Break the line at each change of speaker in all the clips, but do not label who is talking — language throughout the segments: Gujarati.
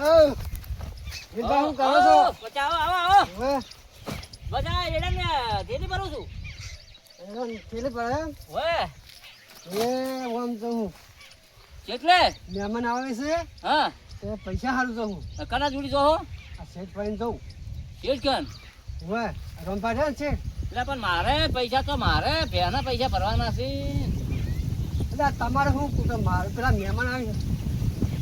વિભા હું કરો છો?
બચાવો આવો
હવે
બધા એડા ને થેલી ભરું છું
થેલી પર
ઓએ
એ ઓમ તો હું
કેટલે
મહેમાન આવે છે
હા
તે પૈસા હારું તો હું
કના જોડી જો હો
આ સેટ પડીને જઉં
કેટ કન
હવે રમવા છે છે
એટલે પણ મારે પૈસા તો મારે ભેના પૈસા ભરવાના છે
એટલે તમારે શું કુટુંબ મારે પેલા મહેમાન આવી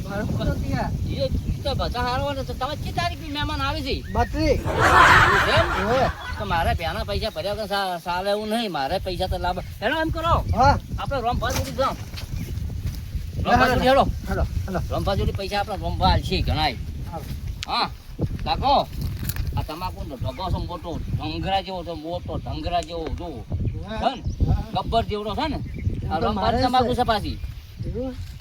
મારે કુટુંબ ત્યાં
એ તો બધા હારો ને તો તમે કેટલી તારીખ મહેમાન આવે છે
32
એમ
હવે
તો મારે ભેના પૈસા ભર્યા વગર સાલે એવું નહીં મારે પૈસા તો લાભ હેડો એમ કરો
હા
આપણે રોમભા જોડી જાઓ રોમભા જોડી હેડો
હાલો હાલો
રોમભા જોડી પૈસા આપણે રોમભા છે ગણાય
હાલો
હા કાકો આ તમાકુ નો ઢગો છે મોટો ઢંગરા જેવો છે મોટો ઢંગરા જેવો જો છે ને ગબ્બર જેવડો છે ને આ રોમભા તમાકુ છે પાછી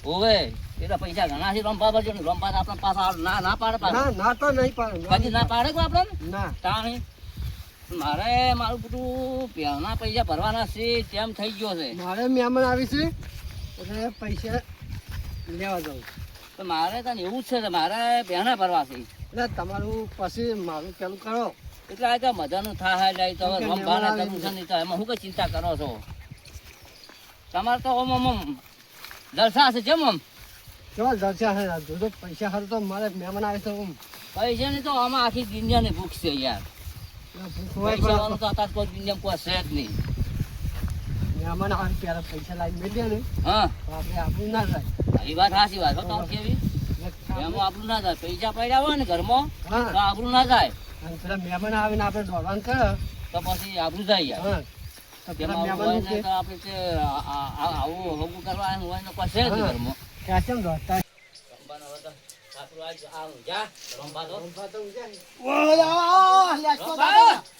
ઓવે એટલે પૈસા ઘણા છે રોમભા બાજુ ને રોમભા આપણા પાછા ના ના પાડે પાછા
ના ના તો નહીં પાડે
કદી ના પાડે કો આપણે
ના
તાણી મારે મારું બધું પહેલા પૈસા ભરવાના છે તેમ થઈ ગયો છે
મારે મહેમાન આવી છે એટલે પૈસા લેવા જાઉં
તો મારે તને એવું જ છે કે મારે પહેલા ભરવા છે
એટલે તમારું પછી મારું પેલું કરો
એટલે આ તો મજાનું થાય જાય તો હવે રમવાના કરવું છે નહીં તો એમાં શું કઈ ચિંતા કરો છો તમારે તો ઓમ ઓમ ઓમ જલસા છે જેમ આમ
કેવા જલસા છે જોજો પૈસા હારું તો મારે મહેમાન આવે છે હું
પૈસા ની તો આમાં આખી દુનિયાની ભૂખ છે યાર
ભૂખ હોય
પૈસા
પણ
વાળું તો અત્યારે કોઈ દુનિયામાં કોઈ છે જ નહીં
મહેમાન આવે ત્યારે પૈસા લાવી મેળ્યા ને
હા
તો આપણે આપણું ના થાય
એ વાત સાચી વાત હો તો કેવી એમાં આપણું ના થાય પૈસા પડ્યા હોય ને ઘરમાં
હા
તો આપણું ના થાય
અને પેલા મહેમાન આવે ને આપણે દોડવાનું કરે
તો પછી આપણું જાય યાર
હા તો પેલા
તેમાં આવું
મહેમાન
હોય ને તો આપણે તે આવું હોગું કરવા હોય ને કોઈ છે જ નહીં ઘરમાં
ક્યાં કેમ દોડતા
રમવાના હોય તો આપણું આ જા રમવા દો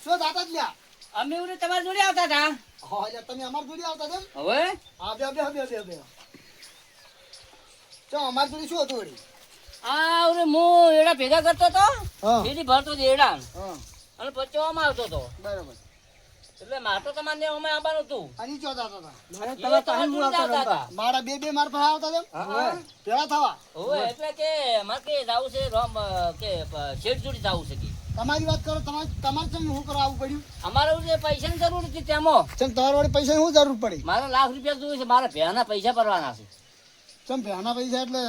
શું દાદા જ લ્યા
અમે એવું તમારી જોડે આવતા હતા
હા એટલે તમે અમાર જોડે આવતા તેમ
હવે
હા બે ચો અમાર જોડે શું હતું વળી
આ ઓરે હું એડા ભેગા કરતો હતો
હા
સીધી ભરતો હતો એડા
હા
અને પછી આમાં આવતો હતો
બરાબર
એટલે મારે તો તમારે અમે આવવાનું હતું
આની ચો દાદા હતા મારે
એ તમારી જોડે જ આવતા હતા
મારા બે માર પાસે આવતા તેમ પેલા થવા
હવે એટલે કે મારે કે જાવું છે રોમ કે શેઠ જોડી જાવું છે કે
તમારી વાત કરો તમારે ચમ શું કરવા આવવું પડ્યું
અમારે જે પૈસાની જરૂર હતી તેમાં
ચમ તમારા વડે પૈસા શું જરૂર પડી
મારે ₹1,00,000 જોઈએ છે મારે ભેના પૈસા ભરવાના છે
ચમ ભેના પૈસા એટલે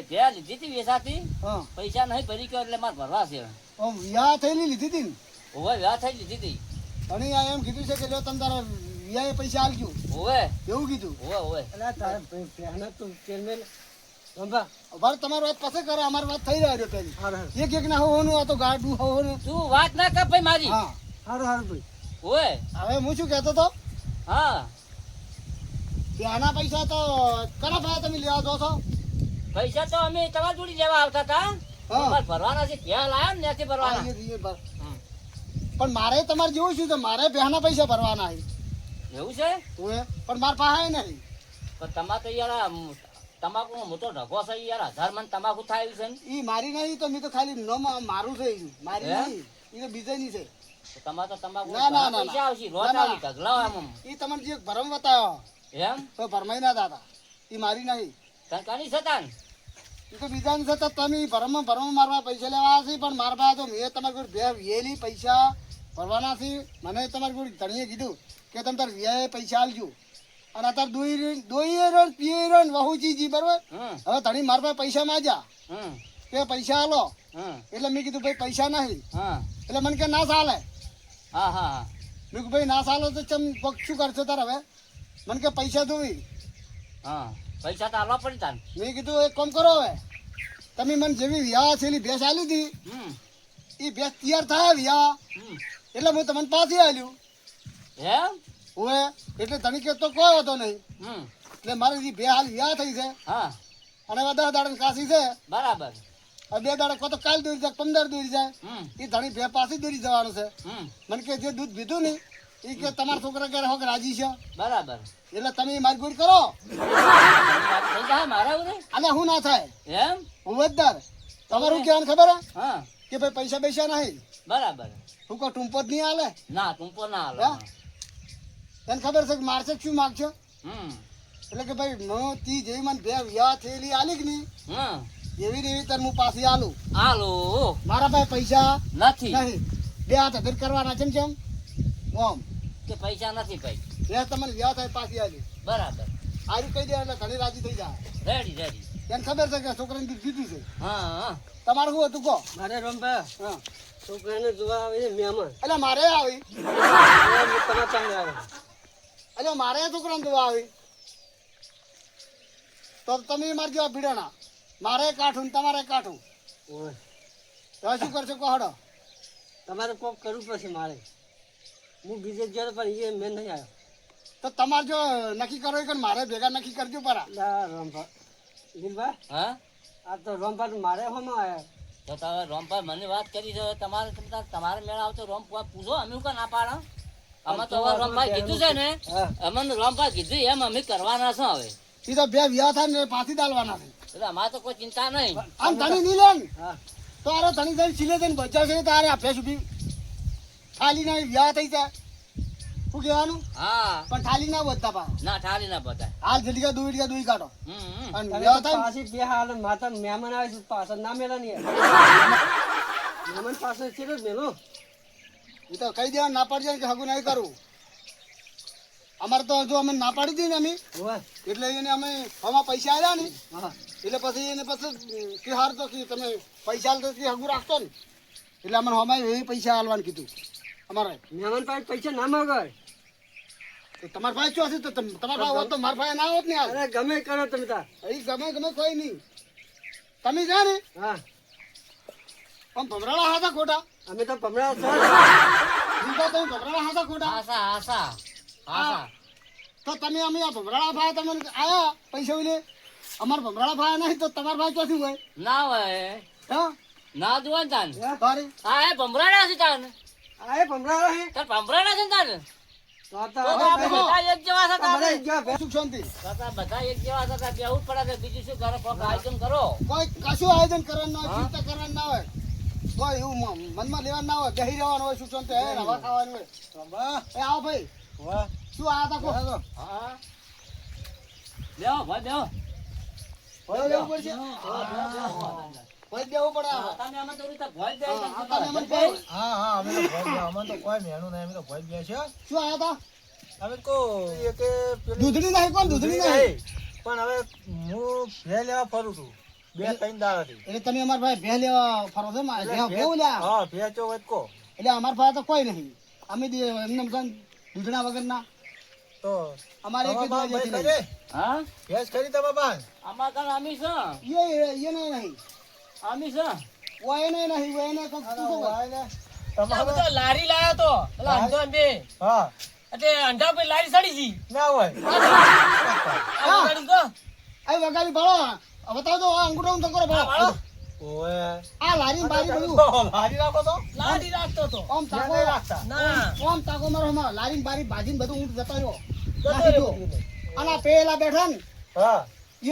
ભે લીધી હતી વેચાતી
હા
પૈસા નહીં ભરી ગયો એટલે મારે ભરવા છે
આમ વિયા થયેલી લીધી હતી ને
હવે વ્યાહ થઈ લીધી હતી
અને આ એમ કીધું છે કે જો તમે તારા વિયાએ પૈસા આલજો
હવે
એવું કીધું
હવે
એટલે તારે ભેના તો ચેરમેન રંભા ભાઈ તમારી વાત પાસે કરે અમારી વાત થઈ રહ્યા છે પેલી એક ના હોવાનું આ તો ગાડું હોવાનું
તું વાત ના કર ભાઈ મારી
હા સારું ભાઈ
હવે
હવે હું શું કહેતો તો
હા
ત્યાંના પૈસા તો કના ભાઈ તમે લેવા દો છો
પૈસા તો અમે તમારી જોડી લેવા આવતા હતા
હા.
અમારે ભરવાના છે ત્યાં લાયા ને ત્યાંથી ભરવાના
પણ મારે તમારે જેવું શું છે મારે બેહના પૈસા ભરવાના
એવું છે
પણ મારા પાસે નહીં
પણ તમારે તો યાર તમાકુ નો મોટો ઢગો છે યાર 1000 મણ તમાકુ થાય છે ને
ઈ મારી નહીં તો મેં તો ખાલી મારું છે ઈ. મારી
હે?
નહીં ઈ તો બીજાની છે
તો તમારે તો તમાકુ
ના, ના, ના,
પૈસા આવશે રોજ
ના, ના.
આવી ઢગલા આમ
ઈ તમને જે ભરમ બતાવ્યો
એમ
તો ભરમાઈ ના દાદા ઈ મારી નહીં
કંકાની સતાન
ઈ તો બીજાની છે તો તમે ભરમ મારવા પૈસા લેવા છે પણ મારા પાસે તો મેં તમારી જોડે બે વિયેલી પૈસા ભરવાના છે મને તમારી જોડે ધણીએ કીધું કે તમે તાર વિયાએ પૈસા આલજો અને અત્યારે દોઈ રણ પીએ રણ વહુજી બરોબર
હમ
હવે ધણી મારા પાસે પૈસા માંગ્યા
હમ
કે પૈસા આલો
હમ
એટલે મેં કીધું ભાઈ પૈસા નહીં
હા
એટલે મને કે ના ચાલે
હા હા
મેં કીધું ભાઈ ના ચાલે તો ચમ શું કરશો તાર હવે મને કે પૈસા જોઈ
હા પૈસા તો આલવા પડી તાન
મેં કીધું એક કામ કરો હવે તમે મને જેવી વિયા છેલી ભેંસ આલી હતી
હમ
એ ભેંસ તૈયાર થાય વિયા
હમ
એટલે હું તમને પાછી આલ્યું
એમ
હવે એટલે તને કે તો કોઈ હતો નહીં
હમ
એટલે મારી જે બે હાલ વિયા થઈ છે
હા
અને હવે 10 દાડા કાશી છે
બરાબર
હવે 2 દાડા કો તો કાલ દોરી જાય 15 દોરી જાય
હમ
એ ધણી બે પાછી દોરી જવાનું છે
હમ
મને કે જે દૂધ પીધું ને એ કે તમારા છોકરા ક્યારે હોક રાજી છે
બરાબર
એટલે તમે મારી ગોળ કરો
થઈ જાય મારા ઉરે
અને હું ના થાય
એમ
ઉમેદદાર તમારું કહેવાનું ખબર હે
હા
કે ભાઈ પૈસા પૈસા નહીં
બરાબર
હું કોઈ ટૂંપો જ નહીં હાલે
ના તું ના હાલો
હા? એને ખબર છે કે મારશે કે શું માગશે
હમ
એટલે કે ભાઈ તી જેવી મને બે વિવાહ થયેલી આલી કે નહીં
હમ
જેવી ને એવી તને હું પાછી આલું.
હાલો
મારા પાસે પૈસા
નથી
નહીં. બે હાથ અધર કરવાના છે ને કેમ ઓમ
કે પૈસા નથી ભાઈ.
એ તમને વ્યાહ થાય પાછી આલી.
બરાબર
આર્યું કહી દે એટલે ઘણી રાજી થઈ જાય.
Ready ready.
એને ખબર છે કે છોકરાને દૂધ દીધું છે.
હા હા
તમારે શું હતું કહો.
મારે રમવા
હા
છોકરાને જોવા આવે છે મહેમાન
એટલે મારે આવી.
તમે ચાંદ આવે
એટલે મારે છોકરાને જોવા આવી તો તમે મારી જેવા ભીડાણા. મારે કાઠું ને તમારે કાઠું.
ઓય
હવે શું કરશો કહો હડો.
તમારે કોક કરવું પડશે મારે હું બીજે ગયો પણ એ મેં નહીં આવ્યો
તો તમારે જો નક્કી કરો કે મારે ભેગા નક્કી કરજો પરા.
લા રમવા લીલભાઈ
હા
આ તો રમવા મારે હોમાં આવ્યા
તો તમે રોમપા મને વાત કરી છે તમારે તમારે મેળા આવતો રોમ પૂછો અમે કા ના પાડો. અમે તો હવે રોમપા કીધું છે ને
હા
અમને રોમપા કીધું એમ અમે કરવાના છે હવે.
એ તો બે વ્યાહ થાય ને પાછી દાલવાના છે.
એટલે અમારે તો કોઈ ચિંતા નહીં.
આમ ધણી નહીં લે ને
હા
તો અરે ધણી ધણી છીલે દઈને બચ્ચા છે તારે આપ્યા સુધી થાલી ના વ્યાહ થઈ જાય. શું કહેવાનું
હા
પણ થાલી ના વધતા પા.
ના ઠાલી ના બતાય.
હાલ જલ્દી દૂઈ કાઢો
હમ
અને
તમે
વ્યાહ
તો
થાય ને
પાછી બે હાલ માતા મહેમાન આવે છે પાછળ ના મેલા નહીં મહેમાન પાસે છે જ મેલો
એ તો કહી દેવાનું ના પાડી જાય કે હગું નહીં કરવું. અમારે તો જો અમે ના પાડી દીધી ને અમે
ઓય
એટલે એને અમે આમાં પૈસા આવ્યા ને
હા
એટલે પછી એને પછી કે હાર તો કે તમે પૈસા આલતો કે હગું રાખતો ને એટલે અમને હમાય એવી પૈસા આલવાનું કીધું અમારે.
મહેમાન પાસે પૈસા ના માંગાય
તો તમારા ભાઈ શું હશે તો તમારા ભાઈ હોત તો મારા ભાઈ ના હોત ને હાલ.
અરે ગમે કરો તમે તાર
અહીં ગમે કોઈ નહીં. તમે છે ને
હા
આમ ભમરાળા હતા ખોટા.
અમે તો ભમરા
જીવતા તમે ભમરાળા હતા ખોટા.
આશા આશા આશા.
તો તમે અમે આ ભમરાળા ભાઈ તમે આયા પૈસા લે અમારા ભમરાળા ભાઈ નહીં તો તમારા ભાઈ ચોથી હોય
ના હોય
હા
ના જોવા તાન.
તારે
હા એ ભમરાડા છે તાન.
આ એ ભમરા હે
તાર ભમરાડા છે તાન.
તો
તો આપણે બધા એક જેવા છે તાન.
સુખ શાંતિ
કાકા બધા એક જેવા છે તાન. બેહવું જ પડે છે. બીજું શું કરો કોક આયોજન કરો.
કોઈ કશું આયોજન કરવાનું ના હોય ચિંતા કરવાનું ના હોય કોઈ એવું મનમાં લેવાનું ના હોય બેહી રહેવાનું હોય સુખ શાંતિ હે હવા ખાવાનું હોય. એ આવો ભાઈ
વાહ
શું આ હતા કો
હા બેહો ભાઈ બેહો.
ભલે લેવું પડશે ભલે દેવું પડે આ.
તમે આમાં તો રીતે ભોય દે.
આ તમે અમને કહો.
હા હા અમે તો ભોજ ગયા. અમે તો કોઈ મહેણું નહીં, અમે તો ભોજ ગયા છે.
શું આયા હતા
અમે તો એકે પેલી
દૂધની નહીં કોણ દૂધની
દૂધની
નહીં
નહીં. પણ હવે હું ભે લેવા ફરું છું 2-3 દાડાથી.
એટલે તમે અમારા ભાઈ ભે લેવા ફરો છો માં ભેવું લ્યા
હા ભે ચો વચકો
એટલે અમારા પાસે તો કોઈ નહીં અમે એમને બધા દૂધના વગરના
તો
અમારે એક
તમારા
જ
બાપ
વાગે
હા
ભાઈ ભેંસ ખરી તમારા બાન?
આમાં કાલ આમી છે.
એ નહીં
આમી છે.
ઓય નહીં ઓય કોક પૂછો
વાય ને.
આ
તમારે
બધો લારી લાયો તો એટલે અંધો બે
હા
એટલે અંધા પર લારી સડી ગઈ
ના હોય.
આ ગાડી કો
આ વગાડી ભાળો બતાવો તો આ અંગૂઠો ઊંધો કરો ભાળો
ઓય
આ લારી બારી બધું
હારી રાખો તો
લારી રાખતો તો
ઓમ તાકો
નહીં રાખતા.
ના
ઓમ તાકો મારો હમણાં લારી બારી ભાજીને બધું ઊંટ જતો રહ્યો
જતો
નાખી
રહ્યો.
દો. અને આ પેલા બેઠા ને
હા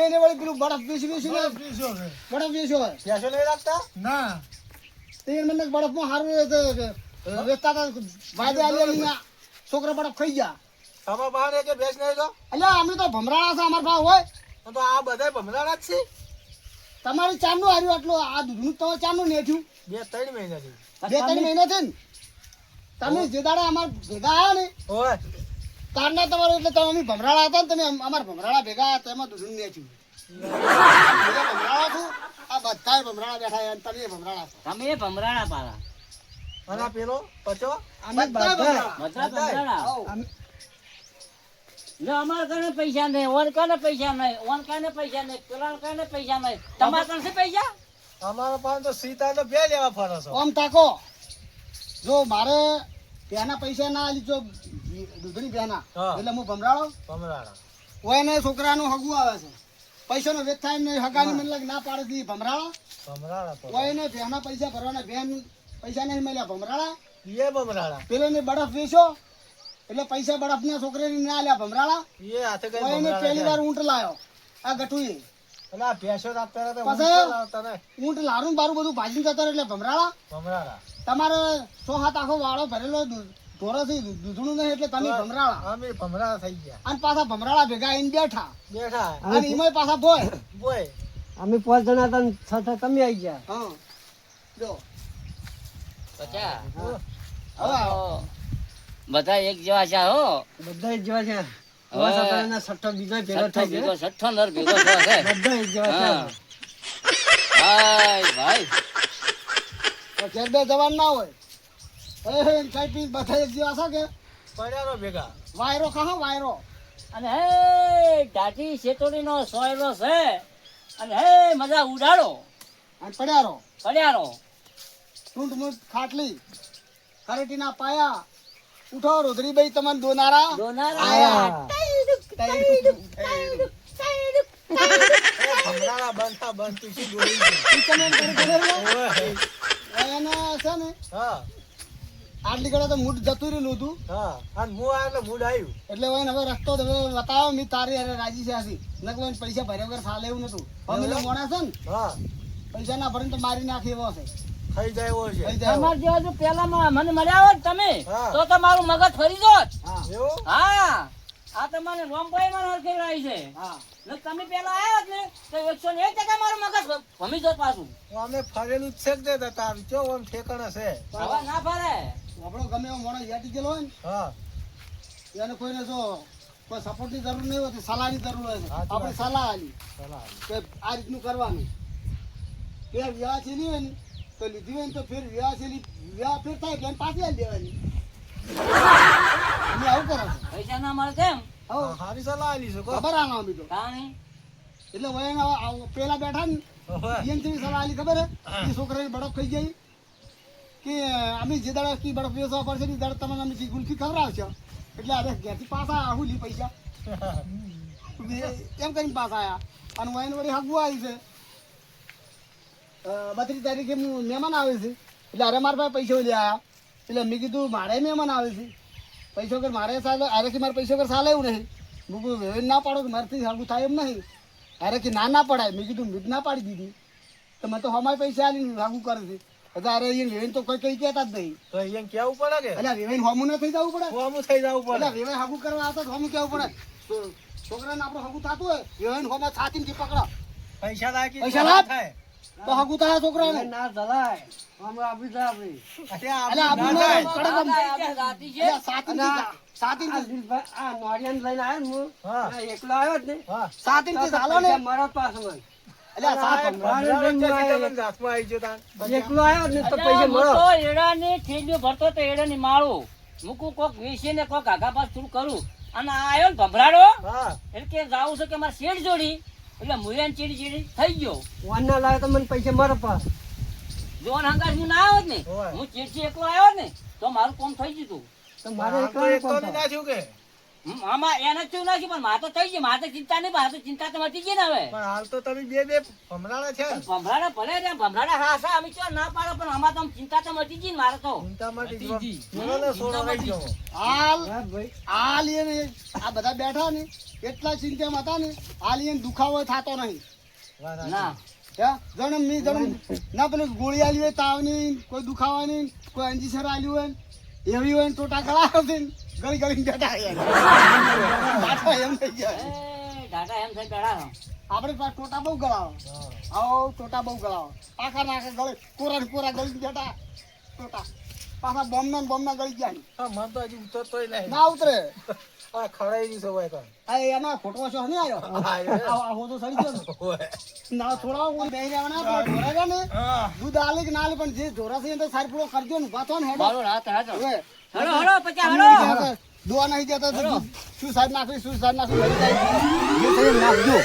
એને વળી પેલું બરફ વેચી ને
બરફ પીશો કે?
બરફ વેચ્યો હોય
ભેંસો નહીં રાખતા?
ના તે મને બરફમાં સારું વેચતા હતા વાદે આલી છોકરા બરફ ખાઈ ગયા
તમારા બાન એકે ભેંસ નહીં તો?
એટલે અમે તો ભમરાળા છે અમારા ભાવ હોય
તો આ બધાય ભમરાડા જ છે.
તમારું ચારનું હાર્યું આટલું આ દૂધનું તો ચારનું નેઠ્યું
2-3 મહિનાથી.
2-3 મહિના છે ને તમે જે દાડે અમારા ભેગા આવ્યા ને
ઓય
તારના તમારું એટલે તમે અમે ભમરાળા હતા ને તમે અમારા ભમરાળા ભેગા આવ્યા તેમાં દૂધનું નેઠ્યું ભમરાળા છું આ બધા ભમરાળા બેઠા છે અને તમે ભમરાળા છો
તમે એ ભમરાડા પાડા.
અને આ પેલો પચો
અમે બધા ભમરાળા.
બધા ભમરાડા.
આવો.
લે અમારે કને પૈસા નહીં, ઓન કને પૈસા નહીં, ઓન કને પૈસા નહીં, પેલા કને પૈસા નહીં. તમારે કને છે પૈસા?
અમારા પાસે તો સીતા તો બે લેવા ફરો છો.
આમ તાકો જો મારે પહેના પૈસા ના આલી જો દૂધની પહેના
હા.
એટલે હું ભમરાળો
ભમરાડા.
હોય ને છોકરાનું હગું આવે છે પૈસાનો વેચ થાય ને હગાની મને લાગે ના પાડે દી ભમરાળા
ભમરાડા તો.
હોય ને ભેના પૈસા ભરવાના ભેન પૈસા નહીં મળ્યા ભમરાળા
એ ભમરાડા.
પેલો ને બરફ વેચ્યો એટલે પૈસા બરફ ના છોકરાને ના આલ્યા ભમરાળા
એ હાથે કઈ
હોય ને
ભમરાડા
પહેલી વાર
છે.
ઊંટ લાયો આ ગઠુએ
એટલે આ ભેંસો રાખતા હતા,
પછી?
ઊંટ લાવતા ને.
ઊંટ લારું બારું બધું ભાજીને જતો રહ્યો એટલે ભમરાળા
ભમરાડા.
તમારે 100 આખો વાળો ભરેલો ઢોરો થી દૂધણું નહીં એટલે તમે ભમરાળા
અમે ભમરાડા થઈ ગયા.
અને પાછા ભમરાળા ભેગા આવીને બેઠા
બેઠા.
અને એમાંય પાછા ભોય
બોય.
અમે 5 જણા હતા ને 6 તમે આવી ગયા.
હા જો
પચા
હવે
બધા એક જેવા છે હો
બધા એક જેવા છે.
હવે
એવા સતાના સટ્ટો બીજો ભેગો
સઠ્ઠો
થઈ
ભેગો
ગયો.
સઠ્ઠો નર ભેગો થયો છે
બધા એક જેવા છે.
હા. હાય ભાઈ
તો ઘેર બે જવાન ના હોય કઈ પી બધા એક જેવા છે કે
પડ્યા ભેગા.
વાયરો ખાહો વાયરો
અને હે દાઢી શેતોડીનો સોયરો છે અને હે મજા ઉડાડો
અને પડ્યા રહો
પડ્યારો
ટૂંટ મૂંટ ખાટલી ખરેટીના પાયા ઉઠો રોધડીભાઈ તમને દોનારા
દોનારા
આયા.
ભમરાના બનતા બનતી શું દોરી છે.
ઈ તમે એમ કરી ખબર છે?
ઓય.
એને છે ને
હા
આટલી ઘડા તો મૂડ જતું રહ્યું હતું
હા અને હું આ એટલે મૂડ આવ્યું.
એટલે હવે રસ્તો હવે બતાવો મી તારી હારે રાજી છે આથી નકર એને પૈસા ભર્યા વગર સાલે એવું નતું ફેમિલી મોણા છે ને
હા
પૈસા ના ભરીને તો મારી નાખી એવો છે
થઈ જાય એવો છે.
થઈ જાય એવો.
તમાર જેવા જો પેલા મને મળ્યા હોત તમે
હા.
તો તમારું મગજ ફરી જોત
હા
એવું
હા આ તમારે રોમભાઈ માં હરખી રહી છે
હા
ને તમે પેલા આવ્યા ને તો 101% મારું મગજ ભમી જોત પાછું
અમે ફરેલું જ છે કે તે તાર જો આમ ઠેકાણા છે.
હવે ના ફરે
આપણો ગમે એવો મોણો યાદી ગયેલો હોય
હા
ને એને કોઈને જો કોઈ સપોર્ટની જરૂર નહીં હોતી સલાહની જરૂર હોય છે
સાચી
આપણે
વાત.
સલાહ આલી
ચલા
કે આ રીતનું કરવાનું કે વિવાહ છે નહીં હોય ને તો લીધી હોય ને તો ફેર વિવાહ છે વિવાહ ફેર થાય એટલે એને પાછી આલી દેવાની અમે આવું કરો છો
પૈસા ના મળે કેમ
હો
હારી સલાહ આલી છે કો.
ખબર આનો અમે તો
તાણી
એટલે વય પેલા બેઠા ને
ઓય.
એને જેવી સલાહ આલી ખબર હે એ છોકરાની બડફ ખાઈ ગઈ કે અમે જે દાડા કી બડફ વેચવા પડશે ને એ દાડા તમને અમે જી ગુલ્ફી ખવડાવશો એટલે અરે ઘેરથી પાછા આવું લી પૈસા એમ કરીને પાછા આયા અને વયન વળી હગવું આવી છે 32 તારીખે મહેમાન આવે છે એટલે અરે મારા પાસે પૈસા લઈ આવ્યા એટલે મેં કીધું મારે મહેમાન આવે છે પૈસો કર મારે સાલે અરે કે મારે પૈસો કર સાલે એવું નહીં હું કહું વેવેન ના પાડો કે મારાથી હગું થાય એમ નહીં અરે કે ના પડાય મેં કીધું મીઠ ના પાડી દીધી તો મેં તો હમારે પૈસા આલીને હગું કરે છે એટલે અરે એ વેવેન તો કોઈ કઈ કહેતા જ નહીં
તો અહીંયા કેવું પડે કે
એટલે વેવેન હોમું ન થઈ જવું પડે
હોમું થઈ જવું
એટલે
પડે.
વેવેન હગું કરવા આવતા તો હોમું કેવું પડે તો છોકરાને આપણું હગું થતું હોય વેવેન હોમાં છાતીમાંથી પકડો
પૈસા લાગી
પૈસા લાગ. તો હગું થાય છોકરાને
ના ચલાય અમે આપી દે આપણી.
એટલે આપણું
ના
ના
થાય.
કડક આમ.
આપણે રાતી છે
એટલે સાત ઇંચથી
આ નોડિયાને લઈને આવ્યો ને હું
હા.
આ એકલો આવ્યો જ ને
હા
સાત ઇંચથી ચાલો ને
પૈસા મારા પાસે મને.
એટલે આ સાત
ભમરાને
ભમરાનો
લઈને
છે
આવ્યો.
તમને હાથમાં આવી ગયો તાન.
એકલો આવ્યો જ ને તો
અલ્યા,
પૈસા
હું
મળો.
તો એડાની થેલીઓ ભરતો તો એડાની માળું મૂકું કોક વેચીને કોક આગા પાસ થોડું કરું અને આ આવ્યો ને ભભરાડો
હા
એટલે કે જાવું છે કે મારે શેઠ જોડી એટલે મુયાન ચીડી થઈ ગયો
વાનના લાવે તો મને પૈસા મારો પાસે.
જોન હંગાસ હું ના આવ્યો જ ને
હોય.
હું ચીડથી એકલો આવ્યો ને તો મારું કામ થઈ ગયું
તો મારે
આમ તો
એકલાને
એક તો
કોણ
નહીં
થાય?
નાખ્યું કે
આમાં એને થયું નથી પણ મારે તો થઈ ગઈ મારે તો ચિંતા નહીં મારે તો ચિંતા તો મટી ગઈ ને હવે
પણ હાલ તો તમે બે ભમરાના છે ને.
ભમરાડા ભલે રે ભમરાડા હા સા અમે ચો ના પાડો પણ આમાં તો ચિંતા તો મટી ગઈ ને મારે તો
ચિંતા માટે
મટી ગઈ.
જોડો સોડો રહી ગયો.
હાલ
હા ભાઈ
હાલ એને આ બધા બેઠા ને એટલા ચિંતામાં હતા ને હાલ એને દુખાવો થતો નહીં
વાત સાચી.
ના
જણમ ની જણમ ના પેલું ગોળી આલી હોય તાવની કોઈ દુખાવાની કોઈ અંજીસર આલી હોય એવી હોય ને ટોટા ગળાવ છે ગળી ગળી બેઠા બાઠા એમ થઈ જાય
એ ડાટા એમ થઈ બેડા
આપણે પાસે ટોટા બહુ ગળાવો
હા.
આવો ટોટા બહુ ગળાવો આખા નાખા ગળે કોરા ને કોરા ગળી બેઠા ટોટા પાછા બોમના ગળી ગયા
હા, મન તો હજી ઉતરતોય નહીં.
ના ઉતરે
આ ખવડાવી દીધો હોય તો.
આ એના ખોટો છો નહીં આવ્યો
હા, એ.
આ હોદો સડી ગયો ને.
હોય.
ના થોડા કોઈ બેહી રહેવાના પેલા ઢોરા રહ્યા ને
હા.
દૂધ આલે કે ના આલે પણ જે ઢોરા છે એને તો સારી પૂરો કરજો ને ઉભા થો ને હેડો
મારો રાત રાત
હવે
હલો હલો પછી
અમે
હલો
નહીં જતા, દોવા નહીં જતા તો શું સાહેબ નાખવી શું સાહેબ નાખવી લઈ જાય જે થયું એ નાખજો